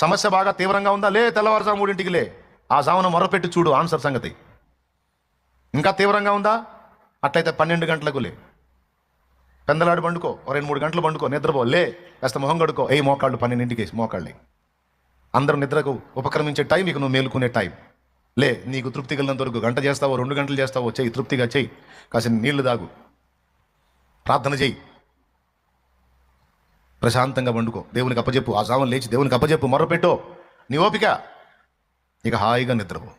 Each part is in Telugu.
సమస్య బాగా తీవ్రంగా ఉందా? లే, తెల్లవారుజాము 3ంటికి లే. ఆ జామున మొరపెట్టి చూడు ఆన్సర్ సంగతి. ఇంకా తీవ్రంగా ఉందా? అట్లయితే 12 గంటలకు లే. పెందలాడి పండుకో, 2-3 గంటలు పండుకో, నిద్రపో, లే, కాస్త మొహం కడుకో, మోకాళ్ళు 12ంటికి మోకాళ్ళి. అందరూ నిద్రకు ఉపక్రమించే టైం, ఇక నువ్వు మేలుకునే టైం. లే, నీకు తృప్తి కలిగినంత వరకు 1 గంట చేస్తావో 2 గంటలు చేస్తావో చెయ్యి, తృప్తిగా చెయ్యి. కాసిన నీళ్లు తాగు, ప్రార్థన చెయ్యి, ప్రశాంతంగా వండుకో, దేవునికి అప్పచెప్పు. ఆ జావం లేచి దేవునికి అప్పచెప్పు, మొర్రపెట్టో, నీ ఓపిక. ఇక హాయిగా నిద్రపో.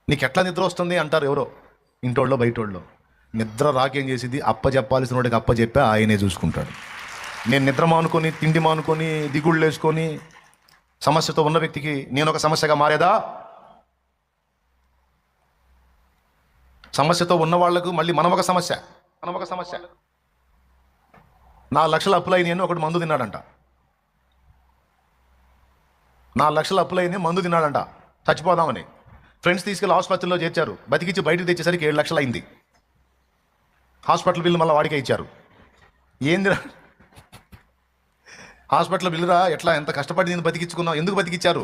నీకు ఎట్లా నిద్ర వస్తుంది అంటారు ఎవరో, ఇంటోళ్ళో బయటోళ్ళో. నిద్ర రాకేం చేసింది? అప్పచెప్పాల్సిన వాడికి అప్పచెప్పే ఆయనే చూసుకుంటాడు. నేను నిద్ర మానుకొని, తిండి మానుకొని, దిగుళ్ళు వేసుకొని సమస్యతో ఉన్న వ్యక్తికి నేను ఒక సమస్యగా మారేదా? సమస్యతో ఉన్న వాళ్లకు మళ్ళీ మనం ఒక సమస్య. 4 లక్షల అప్పులైన నేను ఒకటి మందు తిన్నాడంట. 4 లక్షల అప్పులైన మందు తిన్నాడంట చచ్చిపోదామని. ఫ్రెండ్స్ తీసుకెళ్ళి హాస్పిటల్లో చేర్చారు. బతికిచ్చి బయటకు తెచ్చేసరికి 7 లక్షలు అయింది. హాస్పిటల్ బిల్లు మళ్ళీ వాడికే ఇచ్చారు. ఏందిరా హాస్పిటల్ బిల్లురా? ఎట్లా, ఎంత కష్టపడి నేను బతికించుకున్నావు? ఎందుకు బతికిచ్చారు?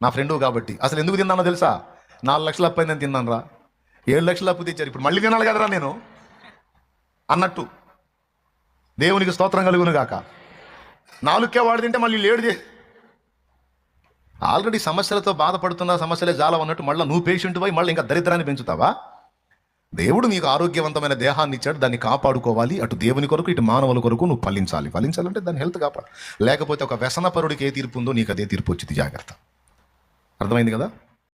నా ఫ్రెండు కాబట్టి. అసలు ఎందుకు తిన్నానో తెలుసా? 4 లక్షలు అప్పు అయిందని తిన్నాను రా. 7 లక్షలు అప్పు తెచ్చారు, ఇప్పుడు మళ్ళీ తినాలి కదరా నేను అన్నట్టు. దేవునికి స్తోత్రం కలుగును గాక. 4కే వాడు తింటే మళ్ళీ 7 ఆల్రెడీ సమస్యలతో బాధపడుతున్న, సమస్యలే జాలం అన్నట్టు మళ్ళీ నువ్వు పేషెంట్ పోయి మళ్ళీ ఇంకా దరిద్రాన్ని పెంచుతావా? దేవుడు నీకు ఆరోగ్యవంతమైన దేహాన్ని ఇచ్చాడు, దాన్ని కాపాడుకోవాలి. అటు దేవుని కొరకు, ఇటు మానవుల కొరకు నువ్వు ఫలించాలంటే దాని హెల్త్ కాపాడు. లేకపోతే ఒక వ్యసనపరుడికి ఏ తీర్పు ఉందో నీకు అదే తీర్పు వచ్చింది. జాగ్రత్త. అర్థమైంది కదా?